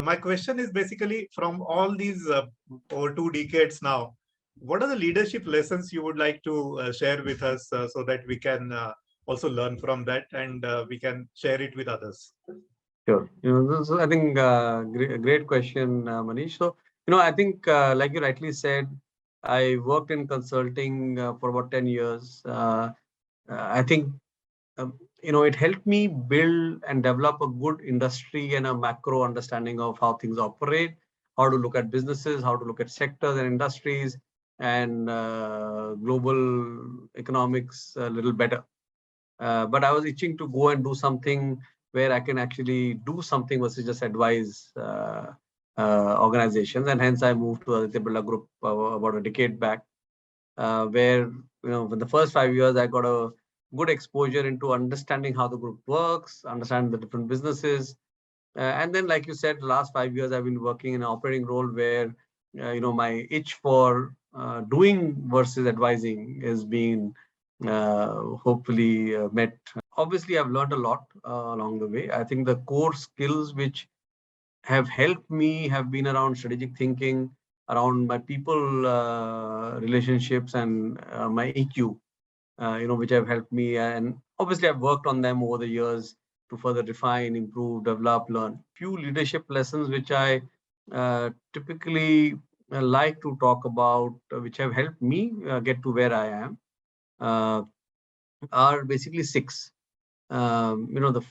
My question is basically from all these over 2 decades now, what are the leadership lessons you would like to share with us so that we can also learn from that and we can share it with others? Sure. This is, I think, great question, Manish. So, I think, like you rightly said, I worked in consulting for about 10 years. I think, it helped me build and develop a good industry and a macro understanding of how things operate, how to look at businesses, how to look at sectors and industries, and global economics a little better. But I was itching to go and do something where I can actually do something versus just advise organizations. And hence I moved to the Birla Group about a decade back, where, for the first 5 years, I got a good exposure into understanding how the group works, understand the different businesses. And then, like you said, the last 5 years, I've been working in an operating role where, my itch for doing versus advising is being hopefully met. Obviously, I've learned a lot along the way. I think the core skills which have helped me have been around strategic thinking, around my people relationships, and my EQ, which have helped me. And obviously, I've worked on them over the years to further refine, improve, develop, learn. Few leadership lessons which I typically like to talk about, which have helped me get to where I am, are basically six. The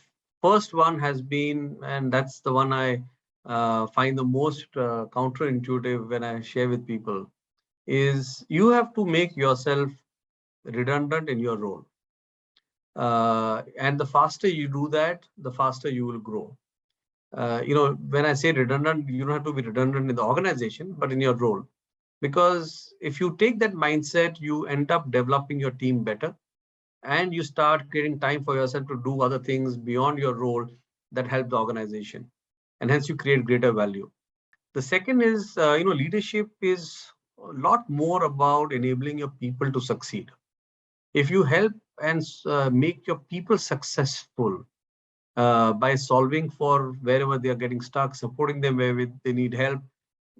first one has been, and that's the one I find the most counterintuitive when I share with people, is you have to make yourself redundant in your role. And the faster you do that, the faster you will grow. When I say redundant, you don't have to be redundant in the organization, but in your role. Because if you take that mindset, you end up developing your team better, and you start creating time for yourself to do other things beyond your role that help the organization. And hence you create greater value. The second is, leadership is a lot more about enabling your people to succeed. If you help and make your people successful by solving for wherever they are getting stuck, supporting them where they need help,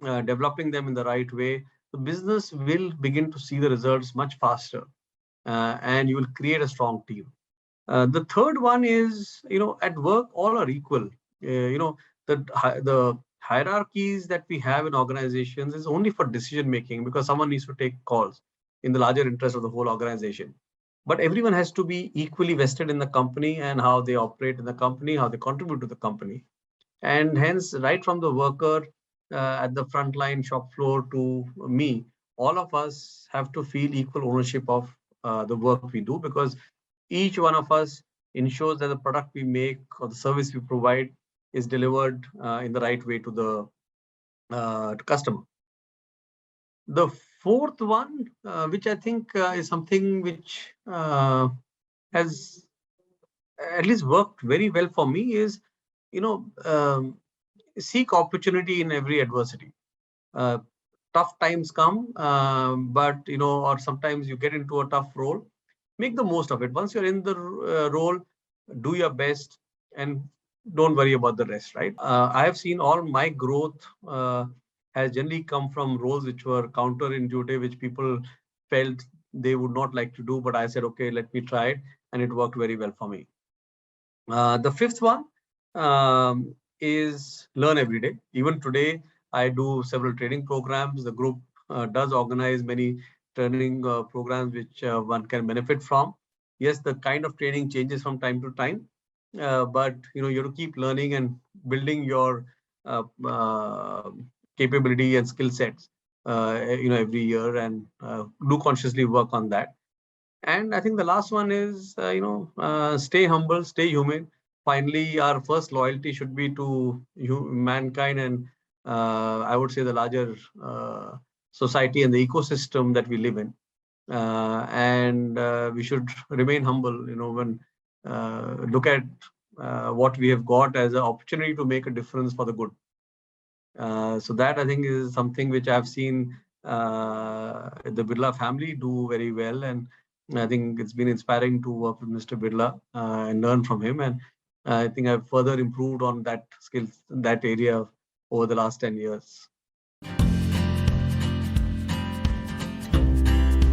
developing them in the right way, the business will begin to see the results much faster, and you will create a strong team. The third one is, at work, all are equal. The hierarchies that we have in organizations is only for decision making, because someone needs to take calls in the larger interest of the whole organization. But everyone has to be equally vested in the company and how they operate in the company, how they contribute to the company. And hence, right from the worker at the frontline shop floor to me, all of us have to feel equal ownership of the work we do, because each one of us ensures that the product we make or the service we provide is delivered in the right way to the customer. The fourth one, which I think is something which has at least worked very well for me, is, seek opportunity in every adversity. Tough times come, but, or sometimes you get into a tough role. Make the most of it. Once you're in the role, do your best and don't worry about the rest, right? I have seen all my growth has generally come from roles which were counterintuitive, which people felt they would not like to do, but I said, okay, let me try it, and it worked very well for me. The fifth one is learn every day. Even today, I do several training programs. The group does organize many training programs which one can benefit from. Yes, the kind of training changes from time to time, but you have to keep learning and building your capability and skill sets, every year, and do consciously work on that. And I think the last one is, stay humble, stay human. Finally, our first loyalty should be to mankind, and I would say the larger society and the ecosystem that we live in. And we should remain humble, when look at what we have got as an opportunity to make a difference for the good. So that, I think, is something which I've seen the Birla family do very well. And I think it's been inspiring to work with Mr. Birla and learn from him. And I think I've further improved on that skill, that area over the last 10 years.